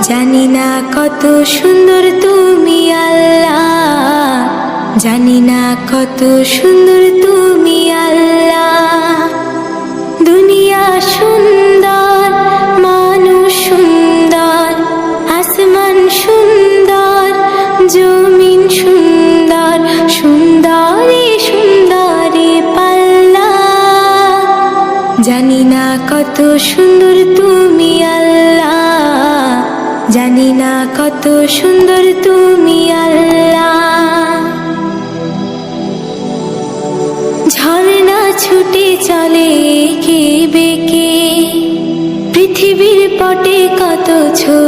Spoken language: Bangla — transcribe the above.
জানি না কত সুন্দর তুমি আল্লাহ, জানি না কত সুন্দর তুমি আল্লাহ। দুনিয়া সুন্দর, মানুষ সুন্দর, আসমান সুন্দর, জমিন সুন্দর, সুন্দরী সুন্দরী পাল্লা। জানি না কত সুন্দর তুমি আল্লাহ, জানি না কত সুন্দর তুমি আল্লাহ। ঝর্ণা ছুটে চলে এঁকে বেঁকে, পৃথিবীর পটে কত